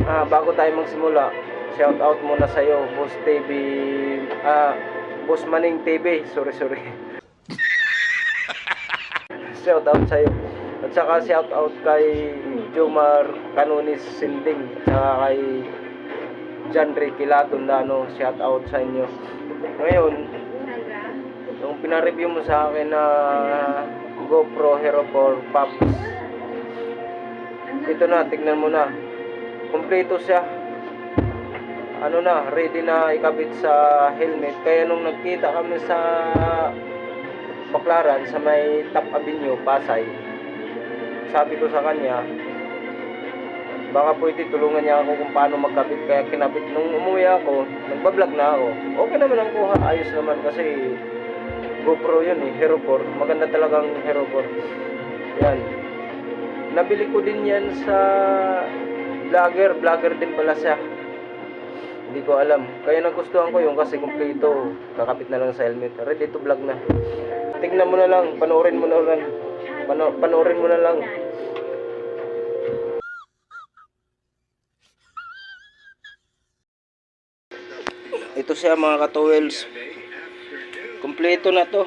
Bago tayo magsimula, shout out muna sa iyo, Boss TV, Boss Maning TV, sorry. Shout out sa iyo. At saka shout out kay Jomar Canunis Sinding, at saka kay John Ricky Latundano, shout out sa inyo. Ngayon, yung pinareview mo sa akin na GoPro Hero 4 Pops, ito na, tignan mo na. Kompleto siya. Ano na, ready na ikabit sa helmet. Kaya nung nagkita kami sa Baclaran, sa may Top Avenue, Pasay, sabi ko sa kanya, baka pwede tulungan niya ako kung paano magkabit. Kaya kinabit. Nung umuwi ako, nagbablog na ako. Okay naman ang kuha, ayos naman kasi GoPro yun eh, Hero 4. Maganda talagang Hero 4. Yan. Nabili ko din yan sa vlogger din pala siya. Hindi ko alam. Kaya nagustuhan ko yung kasi kumpleto. Kakapit na lang sa helmet. Ready to vlog na. Tingnan mo na lang, panoorin mo na lang. Panoorin mo na lang. Ito siya mga ka-towels. Kumpleto na to.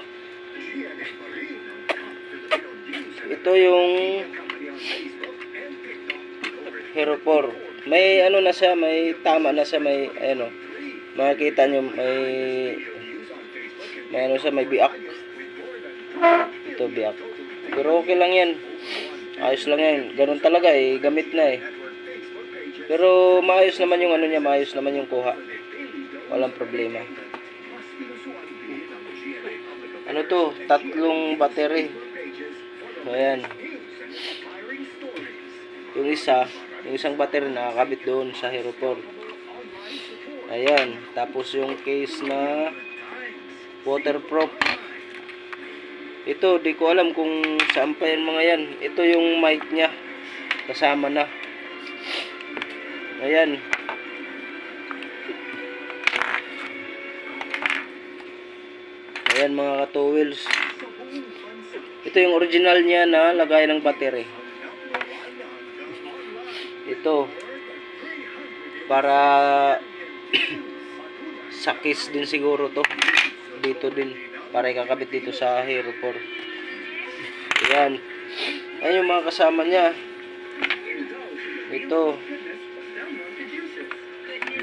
Ito yung Hero 4. May ano na siya, may tama na siya, may ano. Makikita nyo, may ano siya, may biak. Ito biak. Pero okay lang yan. Ayos lang yan. Ganun talaga eh, gamit na eh. Pero maayos naman yung ano niya, maayos naman yung kuha. Walang problema. Ano to? 3 battery. Ayan. Yung isang battery nakakabit doon sa Hero 4. Ayan. Tapos yung case na waterproof. Ito, di ko alam kung saan pa yan mga yan. Ito yung mic niya. Kasama na. Ayan. Ayan mga ka-towels. Ito yung original niya na lagay ng battery. Ito para sa case din siguro to. Dito din para ikakabit dito sa Hero 4. Ayan. Ayan yung mga kasama niya. Ito.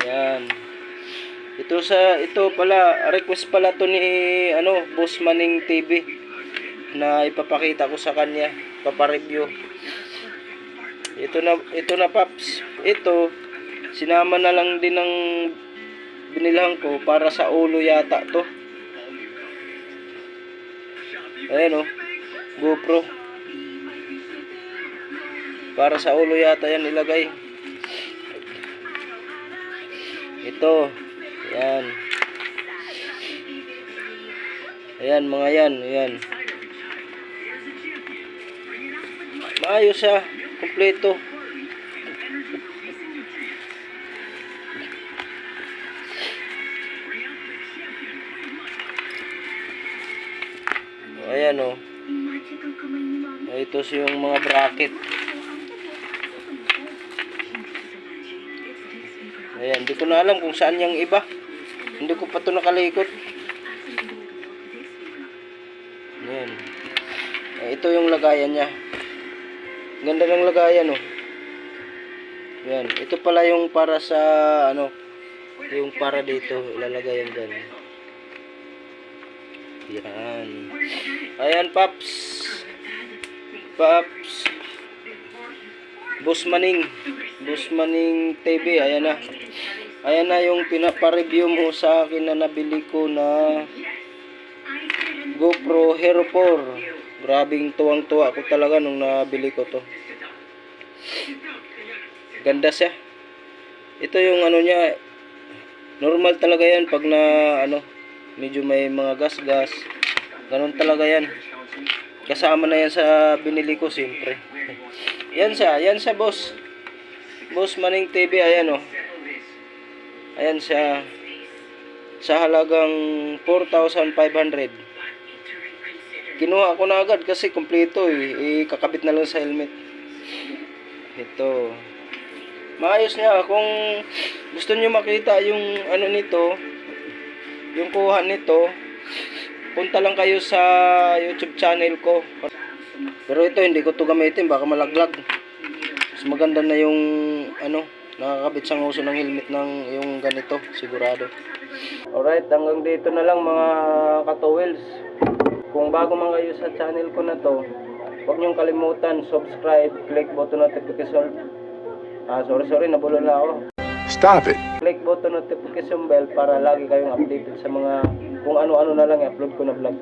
Ayan. Ito pala, request pala to ni Boss Maning TV na ipapakita ko sa kanya, papareview. Ito na Paps. Ito sinama na lang din ng binilhan ko para sa ulo yata to. Ayan oh, GoPro. Para sa ulo yata yan ilagay. Ito. Ayan. Ayan mga yan. Ayan. Maayos siya. Kompleto. Ayan o. Ito yung mga bracket. Ayan. Hindi ko na alam kung saan yung iba. Hindi ko pa ito nakalikot. Ayan. Ito yung lagayan niya. Ganda ng lagayan oh. Ayan. Ito pala yung para sa yung para dito. Ilalagay yan dyan. Ayan. Ayan Paps. Boss Maning TV. Ayan na. Ayan na yung pinapareview mo sa akin na nabili ko na GoPro Hero 4. Grabing tuwang-tuwa ako talaga nung nabili ko to. Ganda siya. Ito yung ano niya. Normal talaga yan pag na medyo may mga gas-gas. Ganun talaga yan. Kasama na yan sa binili ko siyempre. Yan siya boss. Boss Maning TV, ayan oh. Ayan siya. Sa halagang 4,500. Kinuha ko na agad kasi kompleto eh. Kakabit na lang sa helmet. Ito. Maayos niya. Kung gusto niyo makita yung ano nito, yung kuha nito, punta lang kayo sa YouTube channel ko. Pero ito hindi ko to gamitin, baka malaglag. Mas maganda na yung ano, nakakabit sa nguso ng helmet ng yung ganito, sigurado. Alright, hanggang dito na lang mga katuwils. Kung bago man kayo sa channel ko na to, huwag niyong kalimutan subscribe, click button notification. Sorry, nabulol na ako. Stop it. Click button notification bell para lagi kayong updated sa mga kung ano-ano na lang i-upload ko na vlog.